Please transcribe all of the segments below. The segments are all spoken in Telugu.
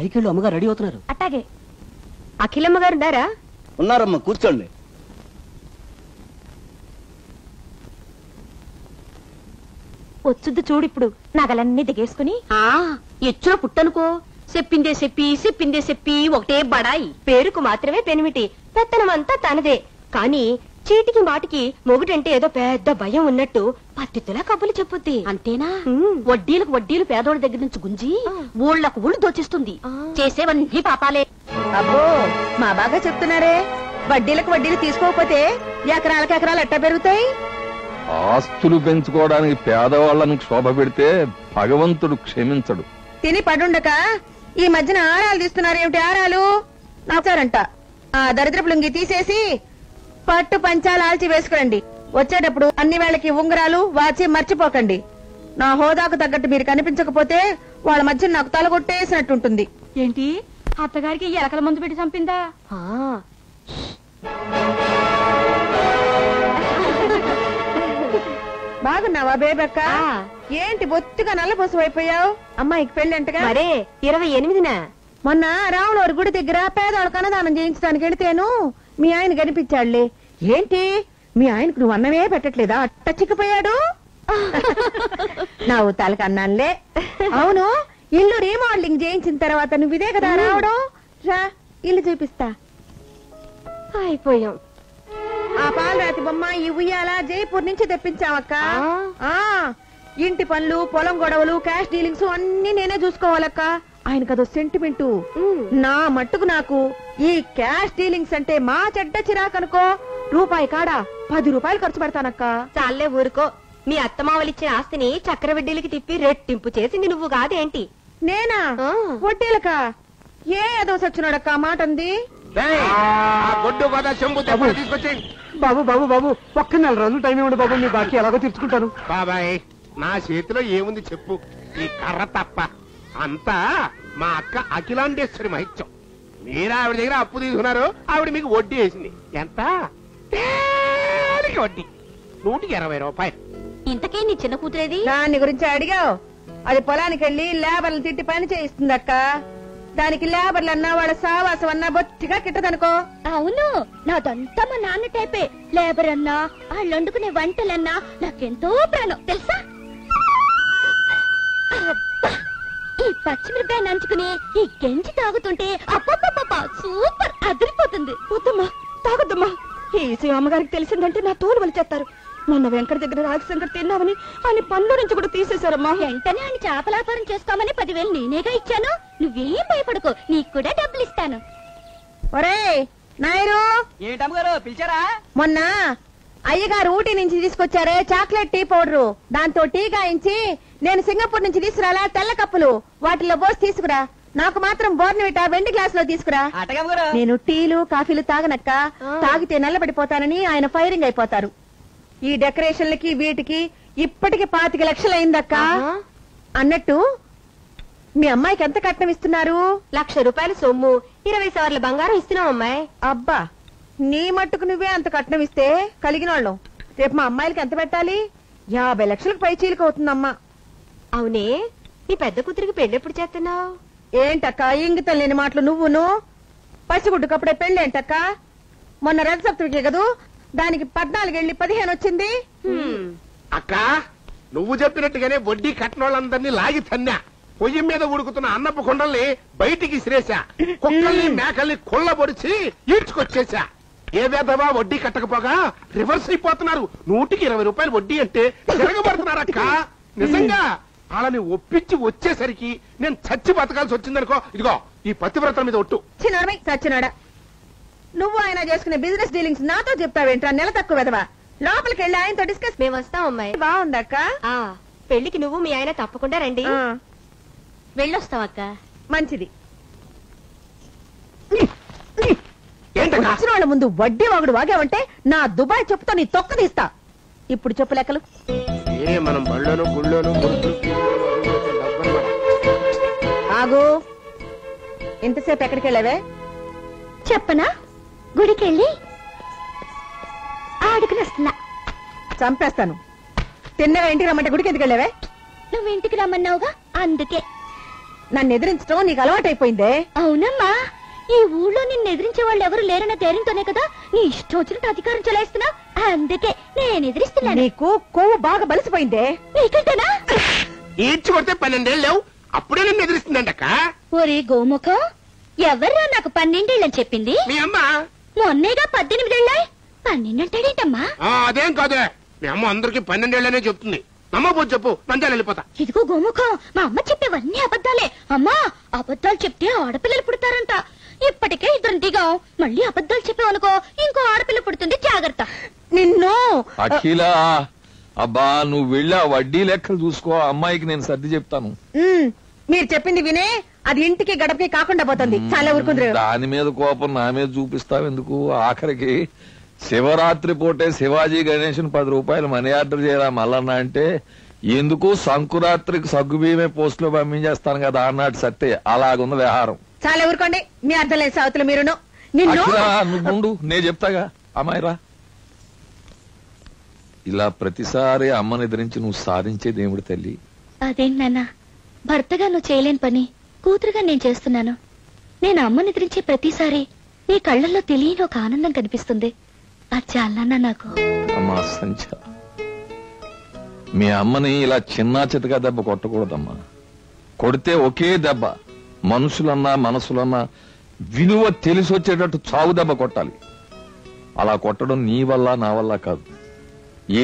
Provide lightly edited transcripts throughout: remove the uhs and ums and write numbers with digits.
పైకెళ్ళు అమ్మగారు రెడీ అవుతున్నారు. అట్టాగే. అఖిలమ్మ గారు ఉన్నారా? ఉన్నారమ్మా, కూర్చోండి. వచ్చుద్దు చూడు ఇప్పుడు నగలన్నీ దిగేసుకుని. ఎచ్చులో పుట్టనుకో, చెప్పిందే చెప్పి ఒకటే బడాయి. పేరుకు మాత్రమే పెనిమిటి, పెత్తనమంతా తనదే. కాని చీటికి మాటికి మొగుడంటే ఏదో పెద్ద భయం ఉన్నట్టు పత్తితులా కబులు చెప్పుద్ది. అంతేనా? వడ్డీలకు వడ్డీలు పేదోడి దగ్గర నుంచి గుంజి ఊళ్ళకు ఊళ్ళు దోచిస్తుంది. చేసేవన్నీ పాపాలే. అబ్బో, మా బాగా చెప్తున్నారే. వడ్డీలకు వడ్డీలు తీసుకోకపోతే ఎకరాలకు ఎకరాలు ఎట్టా పెరుగుతాయి? ఆస్తులు పెంచుకోవడానికి పేదవాళ్లను క్షోభ పెడితే భగవంతుడు క్షమించడు. తిని పడుండక ఈ మధ్యన ఆరాలు తీస్తున్నారేమిటి? ఆరాలు నాచారంట. ఆ దరిద్రపు లుంగి తీసేసి పట్టు పంచాలు ఆల్చి వేసుకురండి. వచ్చేటప్పుడు అన్ని వేళకి ఉంగరాలు వాచి మర్చిపోకండి. నా హోదాకు తగ్గట్టు మీరు కనిపించకపోతే వాళ్ళ మధ్య నాకు తలగొట్టేసినట్టుంటుంది. ఏంటి, అత్తగారికి ఎలకల మందు పెట్టి చంపిందా? బాగున్నావా బేబక్క? ఏంటి బొత్తుగా నల్లబోసం అయిపోయావు? అమ్మాయికి పెళ్ళంటగా? మరే 28న. మొన్న రాములవారి గుడి దగ్గర పేదవాళ్ళకు అన్నదానం చేయించడానికి వెళితేను మీ ఆయన కనిపించాడులే. ఏంటి మీ ఆయనకు నువ్వు అన్నమే పెట్టట్లేదా? అట్ట చిక్కిపోయాడు. నా ఊతాలకు అన్నానులే. అవును, ఇల్లు రీమోడలింగ్ చేయించిన తర్వాత నువ్వు ఇదే కదా రావడం? రా, ఇల్లు చూపిస్తా. అయిపోయాం. ఆ పాలరాతి బొమ్మ, ఈ ఉయ్యాల జైపూర్ నుంచి తెప్పించావక్క. ఇంటి పనులు, పొలం గొడవలు, క్యాష్ డీలింగ్స్ అన్ని నేనే చూసుకోవాలక్క. ఆయనకు అదో సెంటిమెంటు. నా మట్టుకు నాకు ఈ క్యాష్ డీలింగ్స్ అంటే మా చెడ్డ చిరాకనుకో. రూపాయి కాడా 10 రూపాయలు ఖర్చు పెడతానక్క. చాలే ఊరుకో. మీ అత్తమావలిచ్చిన ఆస్తిని చక్రవడ్డీలకి తిప్పి రెట్టింపు చేసింది నువ్వు కాదేంటి? నేనా? వడ్డీలక? ఏ ఏదో సచ్చినాడక్క మాట అంది. బాబు బాబు బాబు, ఒక్క 4 రోజులు టైం ఇవ్వండి బాబు, మీ బాకీ ఎలాగో తీర్చుకుంటాను. బాబాయ్, నా చేతిలో ఏముంది చెప్పు? ఈ కర్ర తప్ప అంతా మా అక్క అఖిలాండేశ్వరి మహిత్యం. మీరు ఆవిడ దగ్గర అప్పు తీసుకున్నారు, ఆవిడ మీకు వడ్డీ వేసింది. ఎంత? వడ్డీ 120 రూపాయలు. ఇంతకే నీ చిన్న కూతురేది? దాని గురించి అడిగావు? అది పొలానికి వెళ్ళి లేబర్లు తిట్టి పని చేయిస్తుందక్క. దానికి లేబర్లన్నా వాళ్ళ సావాసం అన్నా బొత్తిగా కిట్టదనుకో. అవును, నాదంతా మా నాన్న టైపే. లేబర్ అన్నా, వాళ్ళు వండుకునే వంటలన్నా నాకెంతో ప్రాణం తెలుసా. ఈ పచ్చిమిరపకాయ నంచుకుని ఈ గంజి తాగుతుంటే అప్పప్ప సూపర్ అదిరిపోతుంది. వద్దమ్మా, తాగొద్దమ్మా. ఈ అమ్మగారికి తెలిసిందంటే నా తోలు వలిచేస్తారు. మొన్న వెంకట దగ్గర రాజశంకర్ తిన్నామని ఆయన పనుల నుంచి కూడా తీసేశారమ్మా. వెంటనే ఆయన చేపలాపారం చేసుకోమని 10,000 నేనేగా ఇచ్చాను. నువ్వేం భయపడకు, నీకు కూడా డబ్బులు ఇస్తాను. ఒరే నాయరు, ఏంటమ్మగారు పిలిచారా? మొన్న అయ్యగారు ఊటీ నుంచి తీసుకొచ్చారే చాక్లెట్ టీ పౌడరు, దాంతో టీ గాయించి నేను సింగపూర్ నుంచి తీసుకురాలా తెల్ల కప్పులు, వాటిలో పోసి తీసుకురా. నాకు మాత్రం బోర్నవిటా వెండి గ్లాస్ లో తీసుకురా. నేను టీలు కాఫీలు తాగనక్క. తాగితే నల్లబడిపోతానని ఆయన ఫైరింగ్ అయిపోతారు. ఈ డెకరేషన్లకి వీటికి ఇప్పటికి 25 లక్షలు అయిందక్క. అన్నట్టు మీ అమ్మాయికి ఎంత కట్నం ఇస్తున్నారు? 1,00,000 రూపాయలు సొమ్ము, 20 సవర్ల బంగారం ఇస్తున్నాం అమ్మాయి. అబ్బా, నీ మట్టుకు నువ్వే అంత కట్నం ఇస్తే కలిగిన వాళ్ళం. రేపు మా అమ్మాయిలకి ఎంత పెట్టాలి? 50 లక్షలకు పై చీలిక అవుతుందమ్మా. అవునే, నీ పెద్ద కూతురికి పెళ్ళెప్పుడు చేస్తున్నావు? ఏంటక్క ఇంగితం లేని మాటలు నువ్వును? పసిగుడ్డుకప్పుడే పెళ్ళేంటక్క? మొన్న రథ సప్తమికే కదూ, దానికి 14 వెళ్ళి 15 వచ్చింది. అక్క, నువ్వు చెప్పినట్టుగానే వడ్డీ కట్టినోళ్ళందరినీ లాగి తన్నా. పొయ్యి మీద ఉడుకుతున్న అన్నపు కొండల్ని బయటికి సిరేసా. కుక్కల్ని మేకల్ని కొల్లబొడిచి ఈడ్చుకొచ్చేసా. ఏ వేదవా వడ్డీ కట్టకపోగా రివర్స్ అయిపోతున్నారు. 120 రూపాయలు వడ్డీ అంటే తిరగబడుతున్నారక్క. నిజంగా వాళ్ళని ఒప్పించి వచ్చేసరికి నేను చచ్చి బతకాల్సి వచ్చిందనుకో. ఇదిగో ఈ పతివ్రతల మీద ఒట్టు. చిన్నరమై సచ్చినాడా, నువ్వు ఆయన చేసుకునే బిజినెస్ డీలింగ్స్ నాతో చెప్తావేంట్రా? నెల తక్కువ వెదవా. లోపలికి వెళ్ళి ఆయనతో డిస్కస్. మేము వస్తాం అమ్మాయి. బాగుందక్క. పెళ్లికి నువ్వు మీ ఆయన తప్పకుండా రండి. వెళ్ళొస్తాం అక్క. మంచిది. ఏంటక్క? వచ్చిన వాళ్ళ ముందు వడ్డీ వాగుడు వాగావంటే నా దుబాయ్ చెప్పుతో నీ తొక్క తీస్తా. ఇప్పుడు చెప్పు లెక్కలు. మనం బళ్ళోను గుళ్ళోను ఆగు, ఇంతసేపు ఎక్కడికి వెళ్ళావే? చెప్పనా? గుడికెళ్ళి ఆడుకుని వస్తున్నా. చంపేస్తాను. తిన్నగా ఇంటికి రమ్మంటే గుడికి ఎందుకు వెళ్ళావే? నువ్వు ఇంటికి రమ్మన్నావుగా, అందుకే. నన్ను ఎదిరించడం నీకు అలవాటైపోయిందే. అవునమ్మా, ఈ ఊళ్ళో నిన్ను ఎదిరించే వాళ్ళు ఎవరు లేరన్న ధైర్యంతోనే కదా నీ ఇష్టం వచ్చినట్టు అధికారం చెలాయిస్తున్నా. అందుకే నేను ఎదిరిస్తున్నాను. నీకు కొవ్వు బాగా బలిసిపోయిందే. నీకంటేనా? ఈడ్చి కొడితే 12 ఏళ్ళు లేవు, అప్పుడే నిన్ను ఎదిరిస్తుందంటక్క. ఒరే గోముఖం, ఎవర్రా నాకు 12 ఏళ్ళని చెప్పింది? మీ అమ్మ. మొన్నేగా 18 ఏళ్ళాయి. 12 అంటాడేంటమ్మా? అదేం కాదే, మీ అమ్మ అందరికి 12 ఏళ్ళనే చెప్తుంది. నమ్మబోదు చెప్పు, నంద్యాల వెళ్ళిపోతా. ఇదిగో గోముఖం, మా అమ్మ చెప్పేవన్నీ అబద్ధాలే. అమ్మా, అబద్ధాలు చెప్తే ఆడపిల్లలు పుడతారంట. ఇప్పటికే 2 దిగాం, మళ్ళీ అబద్ధాలు చెప్పావనుకో ఇంకో ఆడపిల్ల పుడుతుంది, జాగ్రత్త. నిన్ను అఖిల, అబ్బా నువ్వు వెళ్ళి ఆ వడ్డీ లెక్కలు చూసుకో, అమ్మాయికి నేను సర్ది చెప్తాను. మీరు చెప్పింది వినే అది ఇంటికి గడపకి కాకుండా పోతుంది. చాలా ఊరుకుందరు. దాని మీద కోపం నా మీద చూపిస్తావు ఎందుకు? ఆఖరికి శివరాత్రి పూటే శివాజీ గణేషన్ 10 రూపాయలు మనీ ఆర్డర్ చేయరా మల్లన్న అంటే, ఎందుకు సంకురాత్రికి సగ్గు బియ్యమే పోస్ట్ లో పంపించేస్తాను కదా అన్నాడు సత్తే. అలాగుంది వ్యవహారం. చాలా ఊరుకోండి, మీ అర్థం లేదు సావతులు మీరును. నిన్ను నువ్వు నేను చెప్తాగా అమ్మాయిరా. ఇలా ప్రతిసారి అమ్మని ఎదిరించి నువ్వు సాధించే దేవుడి తల్లి. అదేం నాన్న, భర్తగా నువ్వు చేయలేని పని కూతురుగా నేను చేస్తున్నాను. నేను అమ్మని ఎదిరించే ప్రతిసారి నీ కళ్ళల్లో తెలియని ఒక ఆనందం కనిపిస్తుంది. అది చాలన్నా నాకు. అమ్మా సంచ, మీ అమ్మని ఇలా చిన్నా చితగా దెబ్బ కొట్టకూడదమ్మా. కొడితే ఒకే దెబ్బ, మనుషులన్నా మనసులన్నా విలువ తెలిసి వచ్చేటట్టు చావు దెబ్బ కొట్టాలి. అలా కొట్టడం నీ వల్ల నా వల్ల కాదు.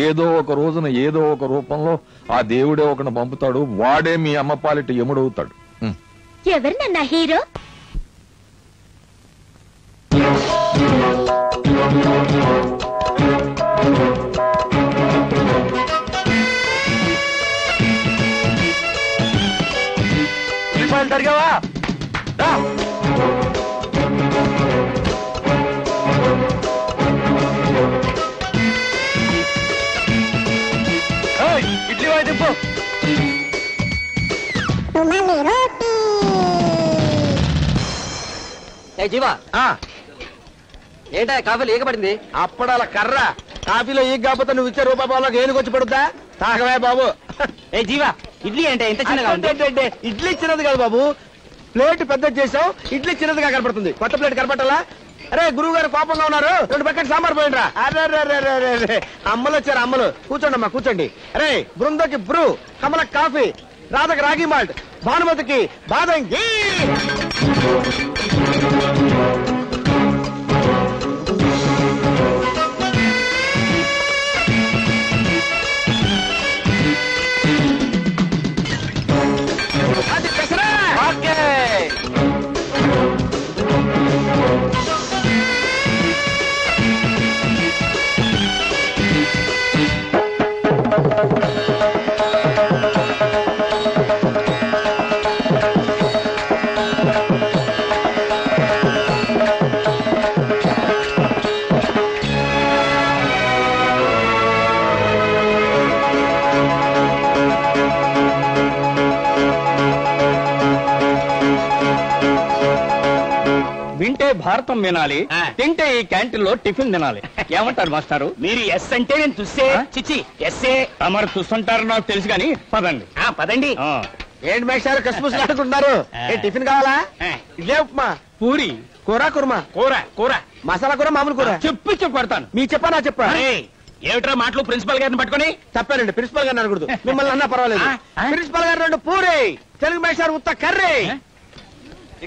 ఏదో ఒక రోజున ఏదో ఒక రూపంలో ఆ దేవుడే ఒకని పంపుతాడు. వాడే మీ అమ్మ పాలిట ఎముడవుతాడు. ఎవరినన్నా హీరో? జరిగావా? ఇడ్లీ వాయి తిప్పు. జీవా, ఏంటా కాఫీలో ఈగపడింది? అప్పడాల కర్ర. కాఫీలో ఈగ కాకపోతే నువ్వు ఇచ్చే రూపాయలకి ఏనుకొచ్చి పడుద్దా? తాగవే బాబు. ఏ జీవా, ఇడ్లీ అంటే ఇంత చిన్నగా ఉంది? ఇడ్లీ చిన్నది కాదు బాబు, ప్లేట్ పెద్ద చేసావు, ఇడ్లీ చిన్నదిగా కనపడుతుంది. కొత్త ప్లేట్ కనపట్టాలా? అరే గురువు గారు కోపంగా ఉన్నారు, 2 బకెట్ సాంబార్ పోయిండ్రా. అరే అమ్మలు వచ్చారు, అమ్మలు. కూర్చోండి అమ్మా, కూర్చోండి. అరే బృందకి బ్రూ, కమలకి కాఫీ, రాధకి రాగి మాల్ట్, భానుమతికి బాదం ఘీ. అది పెసరా. ఓకే. వింటే భారతం వినాలి, తింటే ఈ క్యాంటీన్ లో టిఫిన్ తినాలి. ఏమంటారు మాస్టారు? మీరు ఎస్ అంటే నేను చూస్తే చిచ్చి ఎస్ఏ మరి చూస్తుంటారు నాకు తెలుసు గాని పదండి. పదండి. ఏంటి మేషాలు కసుపుసులు ఆడుకుంటున్నారు? టిఫిన్ కావాలా? ఇదే ఉప్మా, పూరి, కూర, కుర్మా. కూర మసాలా కూర, మామూలు కూర. చెప్పి కొడతాను. మీ చెప్పా నా చెప్పా? ఏమిట్రా మాటలు ప్రిన్సిపల్ గారిని పట్టుకుని? తప్పారండి, ప్రిన్సిపల్ గారిని అనకూడదు. మిమ్మల్ని అన్నా పర్వాలేదు. ప్రిన్సిపల్ గారు 2 పూరి, తెలుగు మేషారు ఉత్త కర్రీ.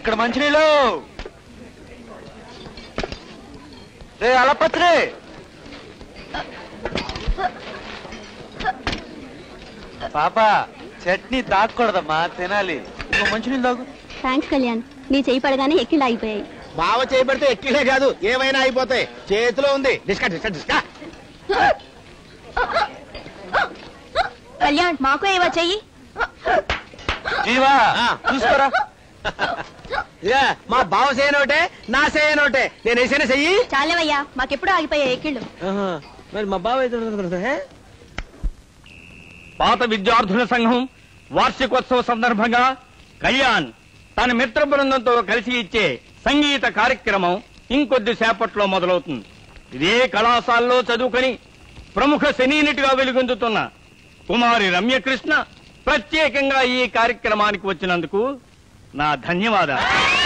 ఇక్కడ మంచినీళ్ళు. రే అలపత్రి, పాప చట్నీ తాగకూడదమ్మా, తినాలి. మంచినీళ్ళు తాగు. థ్యాంక్స్ కళ్యాణ్, నీ చేయి పడగానే ఎక్కిళ్ళు అయిపోయాయి. బావ చేయబడితే ఎక్కిలే కాదు ఏమైనా అయిపోతాయి. చేతిలో ఉంది. డిస్కా డిస్కా డిస్కా. కళ్యాణ్, మాకు ఏవా చెయ్యి. జీవా చూసుకోరా. మా బావ చేయనోటే, నా చేయనోటే. నేను వేసేనా చెయ్యి. చాలేవయ్యా, మాకెప్పుడు ఆగిపోయాయి ఎక్కిళ్ళు. మరి మా బావ అయితే పాత విద్యార్థుల సంఘం వార్షికోత్సవ సందర్భంగా కళ్యాణ్ తన మిత్ర బృందంతో కలిసి ఇచ్చే సంగీత కార్యక్రమం ఇంకొద్ది సేపట్లో మొదలవుతుంది. ఇదే కళాశాలలో చదువుకొని ప్రముఖ సినీ నటిగా వెలుగొందుతున్న కుమారి రమ్యకృష్ణ ప్రత్యేకంగా ఈ కార్యక్రమానికి వచ్చినందుకు నా ధన్యవాదాలు.